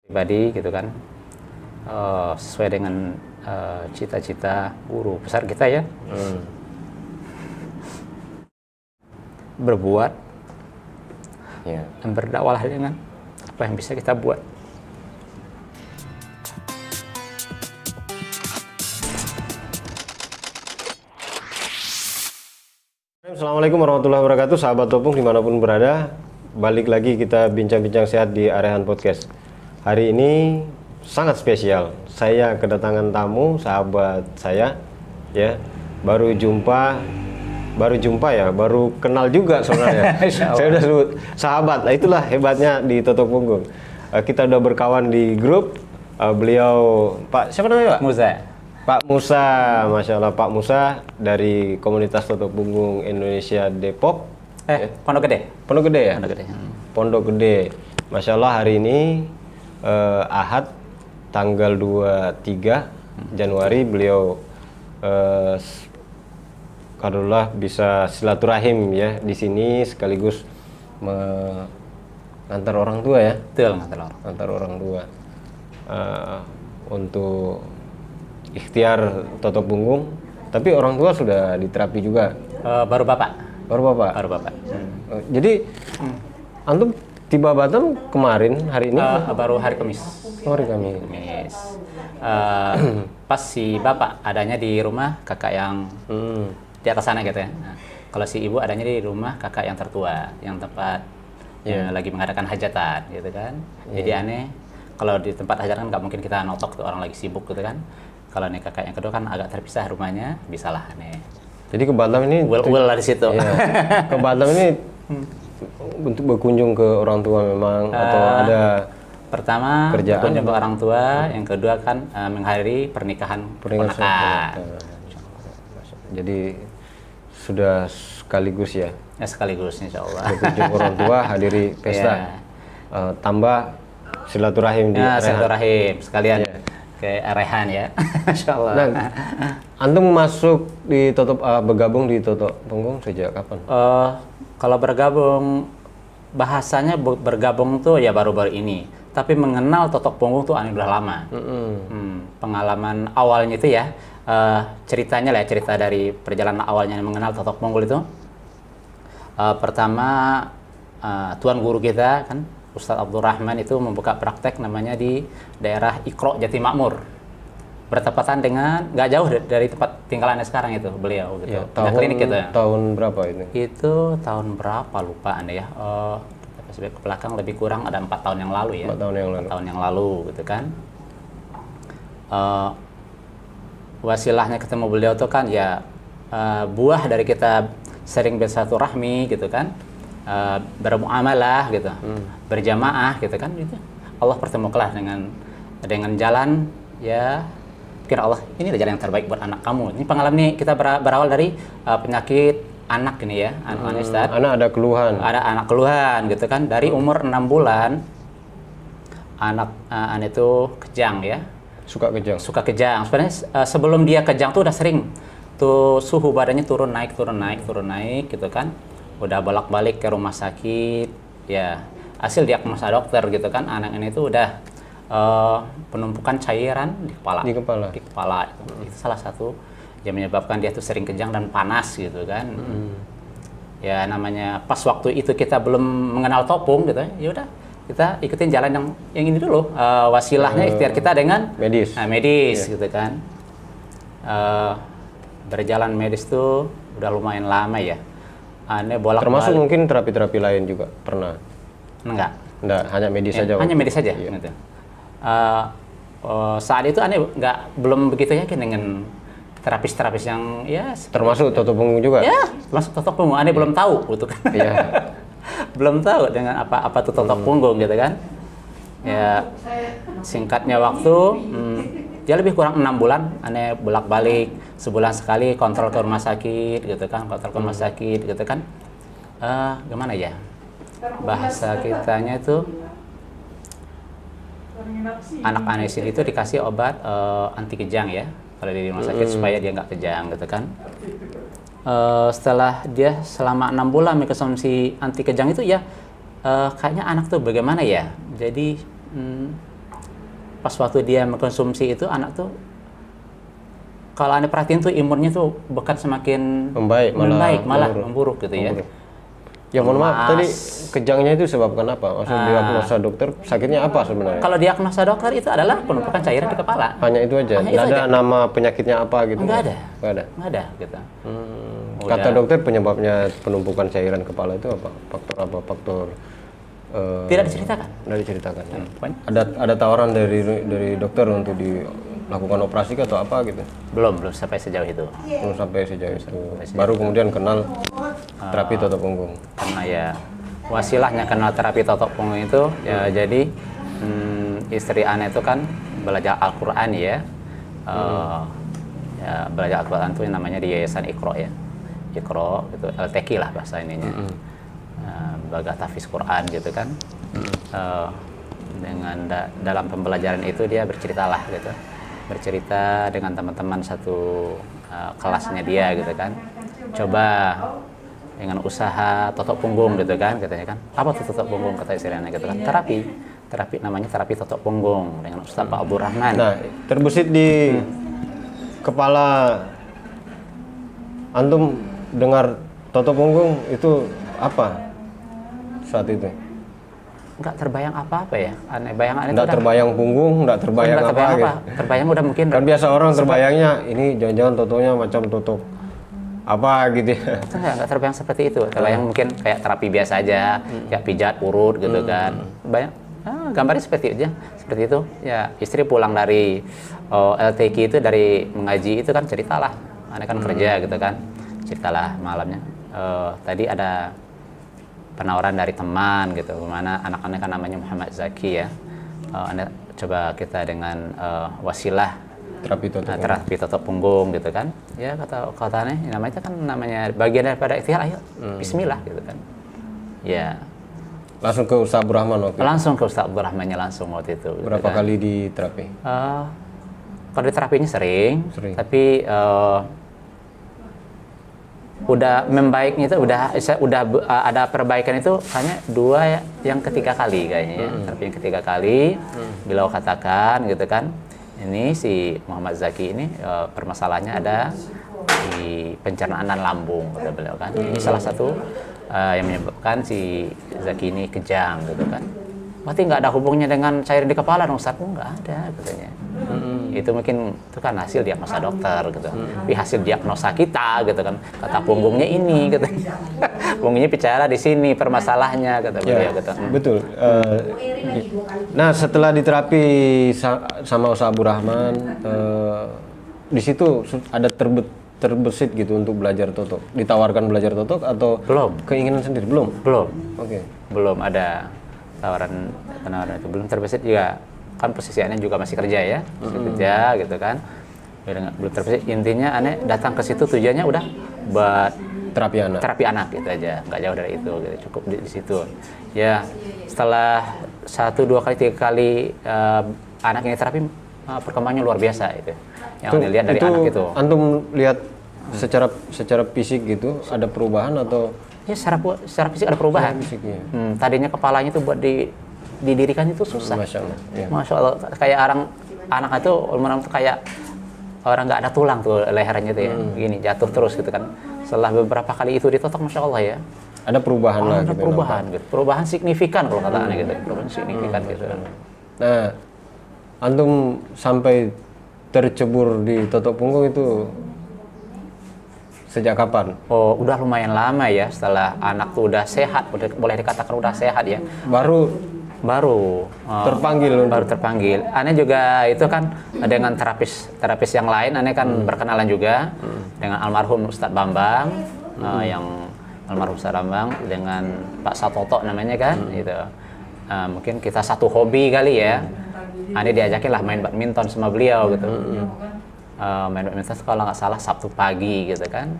pribadi gitu kan, sesuai dengan cita-cita guru besar kita ya. Berbuat dan berdakwah dengan apa yang bisa kita buat. Assalamualaikum warahmatullahi wabarakatuh, sahabat Topung dimanapun berada. Balik lagi kita bincang-bincang sehat di Arehan Podcast. Hari ini sangat spesial. Saya kedatangan tamu, sahabat saya, ya. Baru kenal juga sebenarnya. Saya udah sebut sahabat. Nah, itulah hebatnya di Totok Punggung. Kita udah berkawan di grup. Beliau Pak siapa namanya Pak? Musa. Pak Musa, Masya Allah Pak Musa dari komunitas Totok Punggung Indonesia Depok. Pondok Gede. Pondok Gede ya? Pondok Gede. Pondok Gede. Masya Allah hari ini Ahad tanggal 23 Januari beliau Kadullah bisa silaturahim ya di sini sekaligus mengantar orang tua ya. Betul, Antar orang tua untuk ikhtiar Totok Punggung. Tapi orang tua sudah diterapi juga. Baru bapak. Baru bapak. Jadi antum tiba Batam kemarin hari ini? Baru hari Kamis. Hari Kamis. Pas si bapak adanya di rumah kakak yang di atas sana gitu ya. Nah, kalau si ibu adanya di rumah kakak yang tertua, yang tempat lagi mengadakan hajatan gitu kan. Jadi aneh kalau di tempat hajatan nggak mungkin kita notok tuh orang lagi sibuk gitu kan. Kalau nih kakak yang kedua kan agak terpisah rumahnya, bisalah aneh. Jadi ke Batam ini Well di situ. Ya, ke Batam ini untuk berkunjung ke orang tua memang atau ada pertama kerjaan? berkunjung ke orang tua, yang kedua kan menghadiri pernikahan ponakan. Jadi sudah sekaligus ya? Ya sekaligus insya Allah. Berkunjung orang tua, hadiri pesta, tambah silaturahim di Arehan. Silaturahim sekalian ke Arehan ya. Insya Allah. Nah, antum masuk di bergabung di Totok Punggung sejak kapan? Kalau bergabung, bahasanya bergabung tuh ya baru-baru ini. Tapi mengenal Totok Punggung tuh udah lama. Pengalaman awalnya itu ya, ceritanya lah, cerita dari perjalanan awalnya mengenal Totok Punggung itu. Pertama, tuan guru kita kan, Ustadz Abdul Rahman itu membuka praktek namanya di daerah Ikro Jati Makmur. Bertepatan dengan nggak jauh dari tempat tinggalannya sekarang itu beliau gitu. Ya, klinik gitu ya? Tahun berapa ini? Itu tahun berapa lupa Anda ya. Ke belakang lebih kurang ada 4 tahun yang lalu ya. 4 tahun yang lalu. 4 tahun yang lalu gitu kan. Wasilahnya ketemu beliau tuh kan ya buah dari kita sering bersilaturahmi gitu kan. Bermuamalah gitu. Berjamaah gitu kan gitu. Allah pertemukanlah dengan jalan ya, pikir Allah ini adalah jalan yang terbaik buat anak kamu. Ini pengalaman nih kita berawal dari penyakit anak ini ya, anak Ustaz. Anak ada keluhan. Ada anak keluhan gitu kan, dari umur 6 bulan anak itu kejang ya. Suka kejang. Sebenarnya sebelum dia kejang tuh udah sering tuh suhu badannya turun naik gitu kan. Udah bolak-balik ke rumah sakit ya. Hasil diagnosa dokter gitu kan, anak ini tuh udah penumpukan cairan di kepala. Itu salah satu yang menyebabkan dia tuh sering kejang dan panas gitu kan. Ya namanya pas waktu itu kita belum mengenal topung gitu ya udah kita ikutin jalan yang ini dulu, wasilahnya ikhtiar kita dengan medis gitu kan. Berjalan medis tuh udah lumayan lama ya. Aneh bolak-balik. Termasuk mungkin terapi-terapi lain juga pernah? Enggak, hanya medis saja. Hanya medis saja gitu. Saat itu aneh belum begitu yakin dengan terapis yang ya termasuk Totok Punggung juga ya, termasuk Totok Punggung. Aneh belum tahu gitu kan. Belum tahu dengan apa tuh Totok Punggung gitu kan ya. Singkatnya waktu dia lebih kurang 6 bulan aneh bolak-balik, sebulan sekali kontrol ke rumah sakit gitu kan, gimana ya bahasa kitanya itu, anak anesin itu dikasih obat anti kejang ya kalau di rumah sakit supaya dia nggak kejang gitu kan. Setelah dia selama 6 bulan mengkonsumsi anti kejang itu ya kayaknya anak tuh bagaimana ya, jadi pas waktu dia mengkonsumsi itu anak tuh kalau Anda perhatiin tuh imunnya tuh bukan semakin Membaik, malah memburuk gitu ya. Ya mohon maaf, tadi kejangnya itu sebabkan apa? Maksud diagnosa dokter sakitnya apa sebenarnya? Kalau diagnosa dokter itu adalah penumpukan cairan di kepala. Hanya itu aja. Hanya itu Nggak ada aja. nama penyakitnya apa gitu. Nggak ada. Nggak ada. Nggak ada gitu. Kata dokter penyebabnya penumpukan cairan kepala itu apa? Faktor apa? Faktor Tidak diceritakan. Nggak diceritakan. Ya. Pokoknya Ada tawaran dari dokter untuk dilakukan operasi atau apa gitu? belum sampai sejauh itu. Belum sampai sejauh itu. Baru kemudian kenal terapi totok punggung. Karena ya wasilahnya kenal terapi totok punggung itu ya jadi istri Ana itu kan belajar Al-Quran ya. Ya belajar Al-Quran itu namanya di Yayasan Iqra ya. Iqra itu LTQ lah bahasa ininya. Belajar tahfiz Quran gitu kan. Dengan dalam pembelajaran itu dia berceritalah gitu. Bercerita dengan teman-teman satu kelasnya dia gitu kan. Coba dengan usaha totok punggung gitu kan katanya kan. Apa tuh totok punggung kata istrinya gitu kan. Terapi namanya terapi totok punggung dengan Ustaz Pak Abdul Rahman. Nah, terbesit di kepala antum dengar totok punggung itu apa saat itu? Nggak terbayang apa-apa ya. Aneh bayangan itu Nggak terbayang punggung, nggak terbayang nggak apa terbayang gitu. Terbayang udah mungkin Kan biasa orang terbayangnya ini jangan-jangan totonya macam totok apa gitu ya. itu nggak terbayang seperti itu. Terbayang mungkin kayak terapi biasa aja, kayak pijat urut gitu kan. Banyak gambarnya seperti itu aja. Seperti itu. Ya, istri pulang dari LTQ itu dari mengaji itu kan ceritalah. Aneh kan kerja gitu kan. Ceritalah malamnya. Tadi ada penawaran dari teman gitu, gimana anak-anak kan namanya Muhammad Zaki ya. Anda coba kita dengan wasilah terapi totok punggung gitu kan. Ya katanya namanya kan namanya bagian daripada ikhtiar, ayo bismillah gitu kan. Ya. Langsung ke Ustaz Abdul Rahman waktu itu? Langsung ke Ustaz Abdul Rahmannya langsung waktu itu. Berapa gitu kan. kali di terapi? Kalau di terapinya sering. Tapi udah membaiknya itu udah ada perbaikan itu hanya 2 ya, yang ketiga kali kayaknya ya. Tapi yang ketiga kali beliau katakan gitu kan, ini si Muhammad Zaki ini permasalahannya ada di pencernaan dan lambung kata beliau kan. Ini salah satu yang menyebabkan si Zaki ini kejang gitu kan. Berarti nggak ada hubungnya dengan cairan di kepala dong Ustaz? Nggak ada katanya. Itu mungkin itu kan hasil diagnosa dokter gitu. Tapi hasil diagnosa kita gitu kan. Kata punggungnya ini gitu. Punggungnya bicara di sini permasalahannya kata beliau gitu. Betul. Nah, setelah diterapi sama Ustaz Abdul Rahman, di situ ada terbesit gitu untuk belajar totok. Ditawarkan belajar totok atau belum? Keinginan sendiri belum? Belum. Oke. Belum ada penawaran itu, belum terbesit juga. Kan posisi Ane juga masih kerja ya, masih kerja gitu kan. Belum terbesit. Intinya Ane datang ke situ tujuannya udah buat terapi anak gitu aja, nggak jauh dari itu gitu. Cukup di situ. Ya setelah 1, 2 kali 3 kali anak ini terapi, perkembangannya luar biasa itu. Yang Ane lihat dari anak itu. Antum lihat secara fisik gitu ada perubahan atau? Ya secara fisik ada perubahan. Tadinya kepalanya itu buat didirikan itu susah. Masya Allah. Ya. Masya Allah. Kayak anak itu kayak orang nggak ada tulang tuh lehernya itu ya. Begini jatuh terus gitu kan. Setelah beberapa kali itu ditotok, Masya Allah ya. Ada perubahan lah. Ada gitu, perubahan gitu. Perubahan signifikan kalau kata anak gitu. Perubahan signifikan gitu. Nah, antum sampai tercebur di totok punggung itu sejak kapan? Oh, udah lumayan lama ya. Setelah anak tuh udah sehat, boleh dikatakan udah sehat ya. Baru terpanggil. Ane juga itu kan dengan terapis yang lain. Ane kan berkenalan juga dengan almarhum Ustadz Bambang, yang almarhum Ustadz Bambang dengan Pak Satoto namanya kan. Gitu. Mungkin kita satu hobi kali ya. Ane diajakin lah main badminton sama beliau gitu. Main badminton kalau nggak salah Sabtu pagi gitu kan.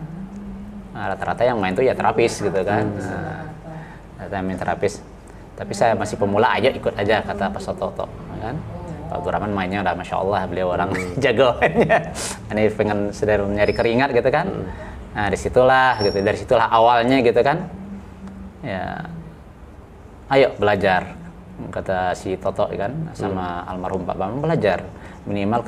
Rata-rata yang main tuh ya terapis gitu kan. Rata-rata main terapis. Tapi saya masih pemula aja, ikut aja kata Pak Sototo kan. Pak Abdul Rahman mainnya udah Masya Allah, beliau orang jagoannya. Ini pengen sedang nyari keringat gitu kan. Nah dari situlah awalnya gitu kan. Ya, ayo belajar kata si Toto kan sama almarhum Pak Bambang, belajar minimal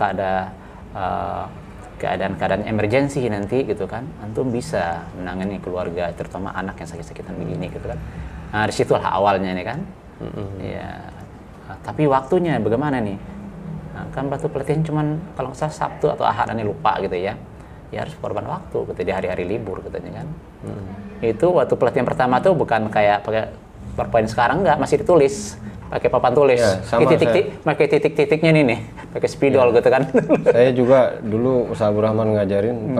keadaan emergensi nanti gitu kan, antum bisa menangani keluarga, terutama anak yang sakit-sakitan begini gitu kan. Nah disitulah awalnya nih kan. Ya, tapi waktunya bagaimana nih? Nah, kan waktu pelatihan cuman kalau nggak salah Sabtu atau Ahad, ini lupa gitu ya. Ya harus korban waktu gitu di hari-hari libur katanya kan. Itu waktu pelatihan pertama tuh bukan kayak pakai PowerPoint sekarang, enggak, masih ditulis pakai papan tulis. Ya, sama pakai titik-titiknya nih, pakai spidol gitu kan. Saya juga dulu Ustaz Abdul Rahman ngajarin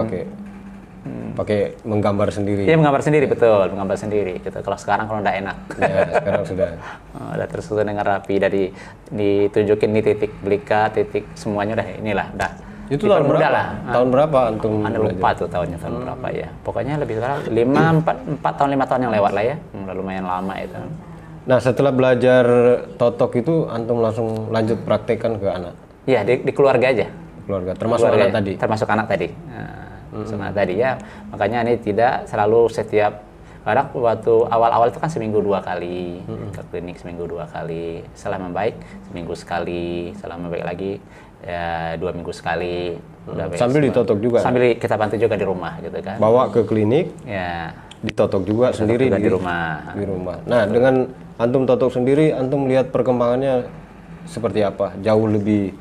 pakai menggambar sendiri. Iya, menggambar sendiri, betul, menggambar sendiri gitu. Kalau sekarang kalau enggak enak. Ya, sekarang sudah. Udah tersusun dengan rapi, dari ditunjukin nih titik belika, titik semuanya udah inilah, udah. Itu tahun berapa? Lah. Tahun berapa antum? Anda lupa tuh tahun berapa ya. Pokoknya lebih sekarang 4 tahun 5 tahun yang lewat lah ya. Udah lumayan lama itu. Nah, setelah belajar totok itu antum langsung lanjut praktekkan ke anak. Iya, di keluarga aja. Keluarga, termasuk Keluarga, anak tadi. Termasuk anak tadi. Anak tadi ya. Makanya ini tidak selalu setiap, kadang waktu awal-awal itu kan seminggu 2 kali ke klinik, seminggu 2 kali. Setelah membaik seminggu sekali, setelah membaik lagi ya 2 minggu sekali. Udah baik Sambil semua. ditotok juga. Sambil kita bantu juga di rumah gitu kan. Bawa ke klinik, Ya. ditotok juga sendiri Juga di rumah. Di rumah. Nah, dengan antum totok sendiri, antum lihat perkembangannya seperti apa? Jauh lebih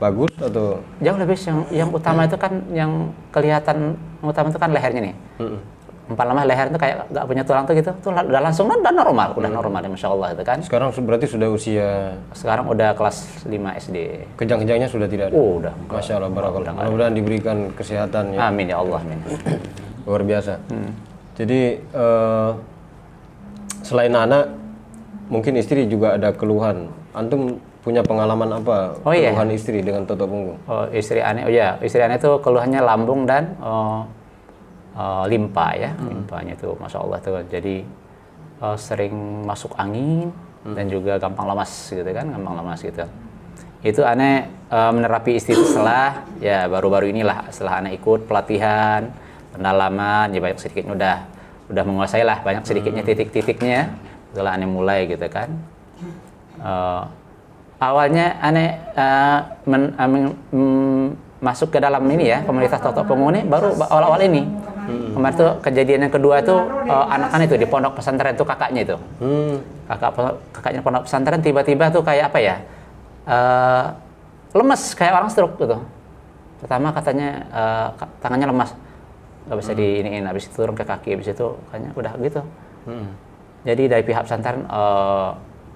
bagus atau? Jauh lebih yang utama itu kan, yang kelihatan utama itu kan lehernya nih. Empat lama leher itu kayak nggak punya tulang tuh gitu, tuh udah langsung udah normal, ya, Masya Allah itu kan. Sekarang berarti sudah usia? Sekarang udah kelas 5 SD. Kejang-kejangnya sudah tidak ada? Udah. Masya Allah, barakallah. Mudah-mudahan diberikan kesehatan ya. Amin ya Allah, amin. Luar biasa. Jadi selain anak, mungkin istri juga ada keluhan. Antum punya pengalaman apa keluhan istri dengan totok punggung? Oh, istri aneh, istri aneh itu keluhannya lambung dan limpa ya, limpanya itu Masya Allah tuh. Jadi sering masuk angin dan juga gampang lemas gitu kan, gampang lemas gitu. Itu aneh menerapi istri itu setelah ya baru-baru inilah, setelah aneh ikut pelatihan, pendalaman, ya banyak sedikitnya udah menguasai lah banyak sedikitnya titik-titiknya setelah aneh mulai gitu kan. Awalnya aneh masuk ke dalam ini ya, komunitas totok punggung ini baru awal-awal ini. Kemarin tuh kejadian yang kedua itu anak-anak itu di pondok pesantren itu kakaknya itu. Kakaknya pondok pesantren tiba-tiba tuh kayak apa ya? Lemes kayak orang stroke gitu. Pertama katanya tangannya lemas, nggak bisa diiniin, habis itu turun ke kaki, habis itu kayaknya udah gitu. Jadi dari pihak pesantren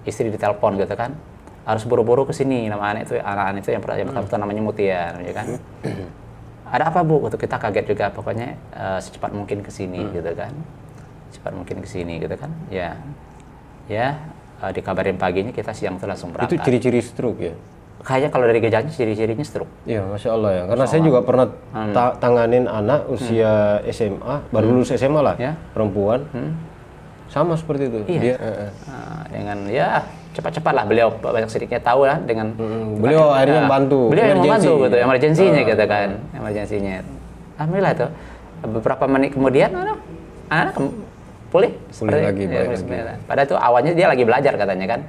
istri ditelepon gitu kan, harus buru-buru ke sini. Anak anak itu yang pertama itu namanya Mutia, ya kan. Ada apa Bu? Waktu kita kaget juga, pokoknya secepat mungkin ke sini gitu kan. Secepat mungkin ke sini gitu kan. Ya. Dikabarin paginya, kita siang itu langsung berangkat. Itu ciri-ciri stroke ya? Kayaknya kalau dari gejalanya ciri-cirinya stroke. Iya, Masya Allah ya. Karena saya juga pernah tanganin anak usia SMA, baru lulus SMA lah, perempuan. Sama seperti itu. Iya. Dengan ya cepat-cepat lah beliau banyak sedikitnya tahu lah dengan beliau akhirnya bantu. Beliau yang membantu gitu, emergensinya gitu kan, emergensinya. Alhamdulillah tuh beberapa menit kemudian anak pulih lagi, baik lagi. Padahal itu awalnya dia lagi belajar katanya kan.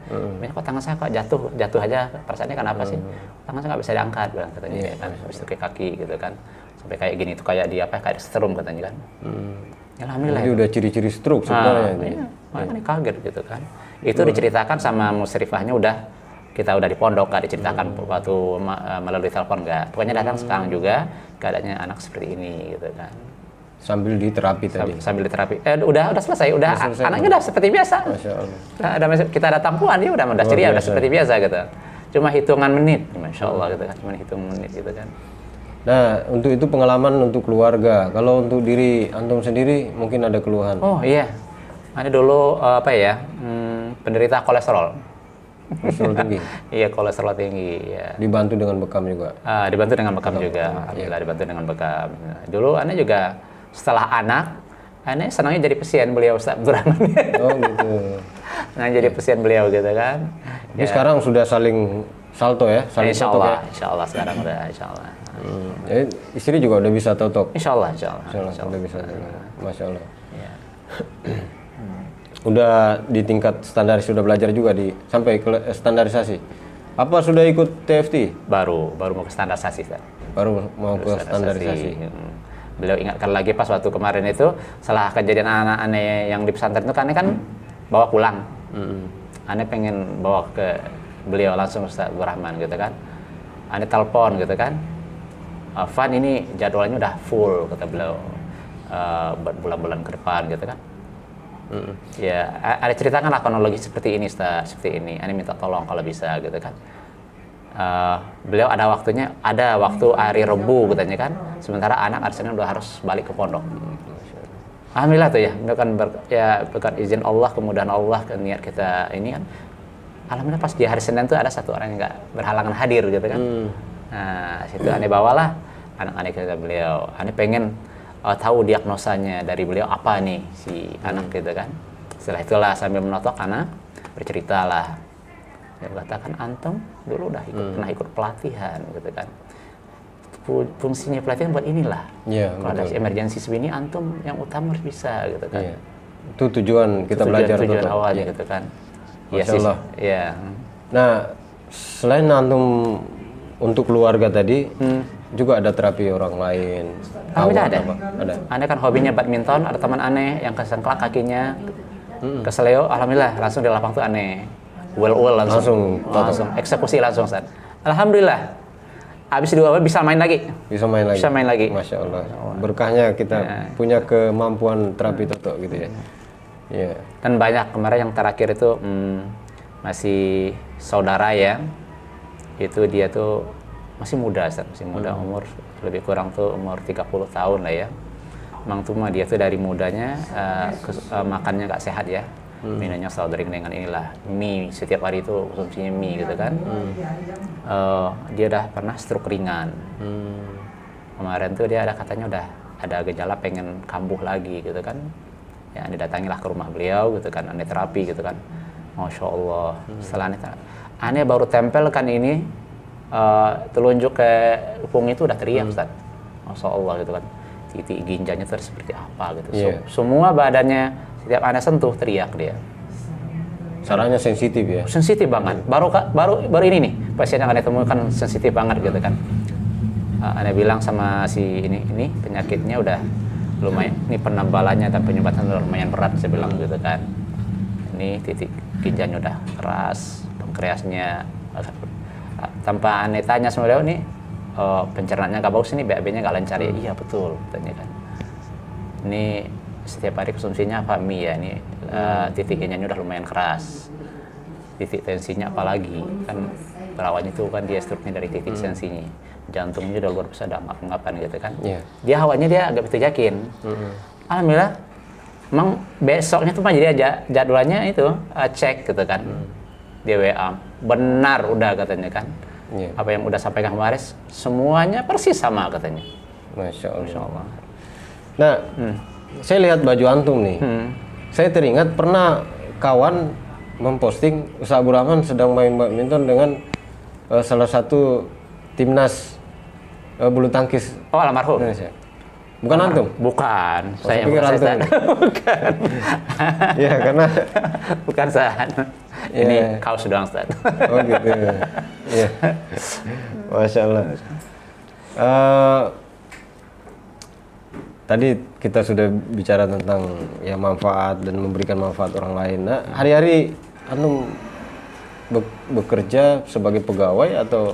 Kok tangan saya kok jatuh aja, perasaannya kenapa sih? Tangan saya nggak bisa diangkat, bilang katanya kan. Habis itu ke kaki gitu kan. Sampai kayak gini tuh kayak di apa? Kayak setrum katanya kan. Ya, alhamdulillah. Jadi udah ciri-ciri stroke sebenarnya. Iya, makanya kaget gitu kan. Itu diceritakan sama musyrifahnya, kita udah di pondok, nggak diceritakan waktu melalui telepon nggak. Pokoknya datang sekarang juga keadaannya anak seperti ini gitu kan. Sambil diterapi tadi. Sambil diterapi. Udah selesai, anaknya udah seperti biasa. Masya Allah. Kita ada tampuan, dia udah ceria, udah seperti biasa gitu. Cuma hitungan menit, Masya Allah gitu kan. Cuma hitungan menit gitu kan. Nah, untuk itu pengalaman untuk keluarga. Kalau untuk diri antum sendiri mungkin ada keluhan. Oh iya, ada dulu penderita kolesterol. Kolesterol tinggi. Iya, kolesterol tinggi. Ya. Dibantu dengan bekam juga. Dibantu dengan bekam juga. Alhamdulillah dibantu dengan bekam. Dulu Ane juga setelah anak, Ane senangnya jadi pasien beliau Ustaz Abdul Rahman. Oh gitu. Senang jadi pasien beliau gitu kan. Jadi sekarang sudah saling salto ya, saling totok ya. Insya Allah sekarang udah Insya Allah. Jadi istri juga udah bisa totok. Insya Allah. Udah bisa. Masya Allah. Ya. udah di tingkat standaris, sudah belajar juga sampai ke standarisasi. Apa sudah ikut TFT? Baru mau ke standarisasi, Ustaz. Baru mau ke standarisasi. Beliau ingatkan lagi pas waktu kemarin itu, setelah kejadian anak aneh yang di pesantren itu, kan bawa pulang. Aneh pengen bawa ke beliau langsung, Ustaz Abdul Rahman gitu kan. Aneh telepon gitu kan. Van, ini jadwalnya udah full kata beliau, buat bulan-bulan ke depan gitu kan. Ya, ada ceritakan lah kronologi seperti ini, Ustaz, seperti ini. Aneh minta tolong kalau bisa gitu kan. Beliau ada waktu hari Rebu katanya kan. Sementara anak Arsenal udah harus balik ke pondok. Alhamdulillah tuh ya, berkat izin Allah, kemudahan Allah, niat kita ini kan. Alhamdulillah pas di hari Senin tuh ada satu orang yang nggak berhalangan hadir gitu kan. Nah, situ aneh bawalah anak-anak ke beliau. Aneh pengen tahu diagnosanya dari beliau apa nih si anak gitu kan. Setelah itulah sambil menotok anak berceritalah. Dia mengatakan, antum dulu udah pernah ikut pelatihan gitu kan. Fungsinya pelatihan buat inilah. Kalau ada emergensi segini, antum yang utama harus bisa gitu kan. Itu tujuan kita belajar tujuan awalnya gitu kan. Masya Allah. Iya. Nah, selain antum untuk keluarga tadi, juga ada terapi orang lain. Ada. Aneh kan hobinya badminton, ada teman aneh yang kesengklak kakinya, keseleo, alhamdulillah langsung di lapang tuh aneh. Well langsung eksekusi langsung, Ustaz. Alhamdulillah. Habis 2 bulan bisa main lagi. Bisa main lagi. Masya Allah. Berkahnya kita punya kemampuan terapi toto gitu ya. Iya. Dan banyak kemarin yang terakhir itu masih saudara ya. Itu dia tuh masih muda, Ustaz. Masih muda, umur lebih kurang tuh umur 30 tahun lah ya. Emang tuh dia tuh dari mudanya makannya nggak sehat ya. Minumnya selalu dengan inilah mie, setiap hari itu konsumsinya mie gitu kan. Dia udah pernah stroke ringan. Kemarin tuh dia katanya udah ada gejala pengen kambuh lagi gitu kan. Ya, didatangilah ke rumah beliau gitu kan, aneh terapi gitu kan. Masya Allah. Setelah aneh baru tempelkan ini telunjuk ke pung itu udah teriak, Ustaz. Masya Allah gitu kan. Titik ginjalnya tuh seperti apa gitu. Semua badannya setiap aneh sentuh teriak dia. Caranya sensitif ya? Sensitif banget. Baru ini nih pasien yang aneh temukan sensitif banget gitu kan. Aneh bilang sama si ini penyakitnya udah lumayan, ini penebalannya dan penyebatan lumayan berat, saya bilang gitu kan. Ini titik ginjalnya udah keras, pankreasnya tanpa aneh tanya sama beliau nih, pencernaannya nggak bagus, ini BAB-nya nggak lancar ya. Iya betul, katanya kan. Ini setiap hari konsumsinya apa mie ya, ini titik ginjalnya udah lumayan keras, titik tensinya apalagi kan berawalnya itu kan dia stroke-nya dari titik tensinya, jantungnya udah luar biasa, ada anggapan gitu kan. Dia awalnya dia agak begitu yakin. Alhamdulillah emang besoknya tuh jadi aja jadwalnya itu cek gitu kan. Dia WA benar udah katanya kan. Apa yang udah sampaikan kemarin semuanya persis sama katanya. Masya Allah. Nah, saya lihat baju antum nih. Saya teringat pernah kawan memposting Ustaz Abdul Rahman sedang main badminton dengan salah satu timnas bulu tangkis almarhum Indonesia. Bukan antum? Bukan. Saya pikir antum. Bukan. Ya, karena bukan Ustaz. Ini kaos doang, Ustaz. Oh gitu. Iya. Masya Allah. Tadi kita sudah bicara tentang ya manfaat dan memberikan manfaat orang lain. Nah, hari-hari antum bekerja sebagai pegawai atau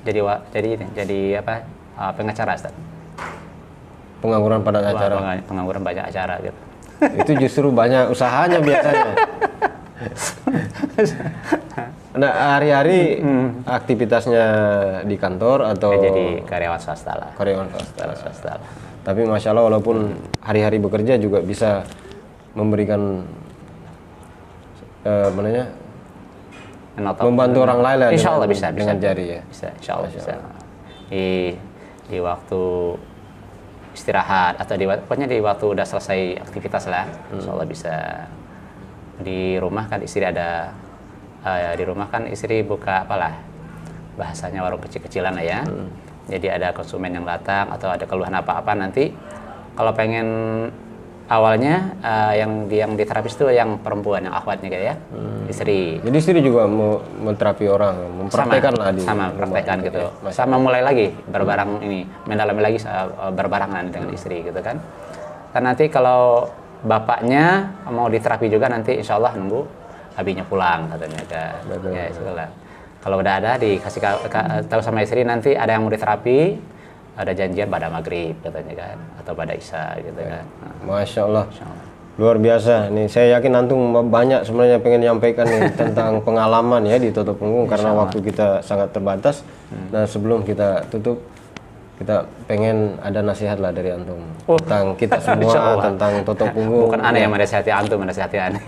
jadi apa? Pengacara, Ustaz. Pengangguran pada acara. Pengangguran banyak acara gitu. Itu justru banyak usahanya biasanya. Nah, hari-hari aktivitasnya di kantor atau jadi karyawan swasta lah. Karyawan swasta. Tapi masya Allah walaupun hari-hari bekerja juga bisa memberikan membantu orang lain lah. Insya Allah bisa dengan jari ya. Bisa, insya Allah bisa. Di waktu istirahat atau pokoknya di waktu udah selesai aktivitas lah, insya Allah bisa. Di rumah kan istri ada buka apalah bahasanya warung kecil-kecilan lah ya. Jadi ada konsumen yang datang atau ada keluhan apa-apa, nanti kalau pengen awalnya yang diterapis itu yang perempuan, yang akhwatnya kayak ya, istri. Jadi istri juga mau menterapi orang, mempraktekkan lah di sama rumah praktekan gitu. ya. Sama mulai lagi berbarang ini, mendalami lagi berbarangan dengan istri gitu kan. Dan nanti kalau bapaknya mau diterapi juga nanti insya Allah nunggu abinya pulang katanya kan. Betul. Ya itulah. Kalau udah ada dikasih tahu sama istri nanti ada yang mau diterapi, ada janjian pada maghrib katanya kan, atau pada isya gitu kan. Nah, Masya Allah. insya Allah. Luar biasa. Nih saya yakin antum banyak sebenarnya pengen nyampaikan nih tentang pengalaman ya di Toto Punggung karena waktu kita sangat terbatas. Nah sebelum kita tutup, kita pengen ada nasihat lah dari antum tentang kita Insya semua Allah. tentang Toto Punggung. Bukan aneh yang menasihati antum, menasihati aneh.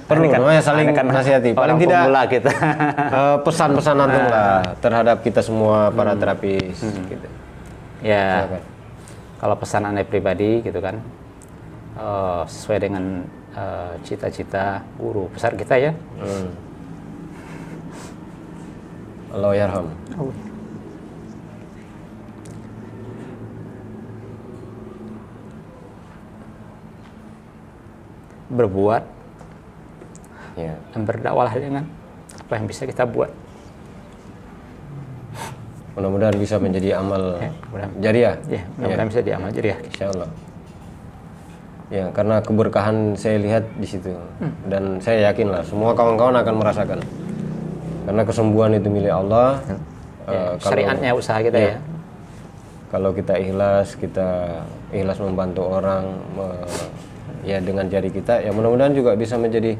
Perlu namanya saling Aneh kan nasihati. Paling orang tidak pemula kita. pesan-pesan antum lah terhadap kita semua para terapis. Gitu. Ya, Silakan. kalau pesan aneh pribadi gitu kan, sesuai dengan cita-cita guru besar kita ya. Allah yarham. Berbuat Ya. dan berdakwah dengan apa yang bisa kita buat. Mudah-mudahan bisa menjadi amal Ya, mudah-mudahan. jariah. Ya, mudah-mudahan bisa diamal jariah. Insya Allah. Ya, karena keberkahan saya lihat di situ dan saya yakin lah semua kawan-kawan akan merasakan. Karena kesembuhan itu milik Allah. Ya, syariatnya usaha kita ya. Kalau kita ikhlas membantu orang, ya dengan jari kita, ya mudah-mudahan juga bisa menjadi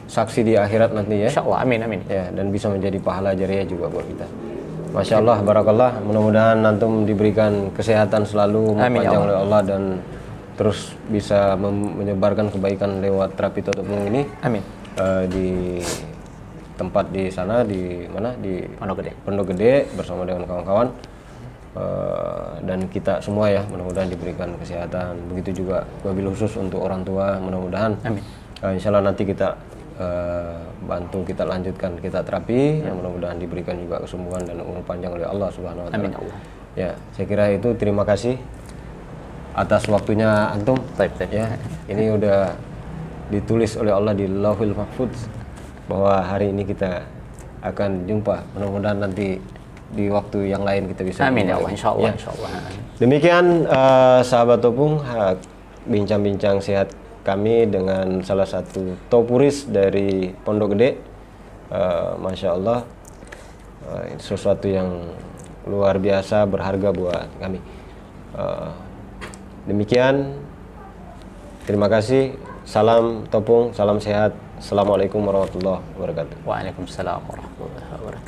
saksi di akhirat nanti ya. Insya Allah, amin amin. Ya, dan bisa menjadi pahala jariah juga buat kita. Masya Allah, barakallah. Mudah-mudahan antum diberikan kesehatan selalu, Amin, ya panjang oleh Allah. Allah dan terus bisa menyebarkan kebaikan lewat terapi Toto Punggung ini Amin. di tempat di sana di mana di Pondok Gede. Pondok Gede bersama dengan kawan-kawan dan kita semua ya mudah-mudahan diberikan kesehatan. Begitu juga wabil khusus untuk orang tua mudah-mudahan Amin. insya Allah nanti kita bantu kita lanjutkan kita terapi yang mudah-mudahan diberikan juga kesembuhan dan umur panjang oleh Allah Subhanahu wa taala. Amin ya Allah. Ya, saya kira itu terima kasih atas waktunya antum. Baik, baik. Ya, ini udah ditulis oleh Allah di Lauhul Mahfuz bahwa hari ini kita akan jumpa. Mudah-mudahan nanti di waktu yang lain kita bisa Amin jumpa ya Allah, lagi. insya Allah, Ya. insya Allah. Demikian sahabat Topung, bincang-bincang sehat kami dengan salah satu topuris dari Pondok Gede. Masya Allah, sesuatu yang luar biasa berharga buat kami. Demikian, terima kasih. Salam Topung, salam sehat. Assalamualaikum warahmatullahi wabarakatuh. Waalaikumsalam warahmatullahi wabarakatuh.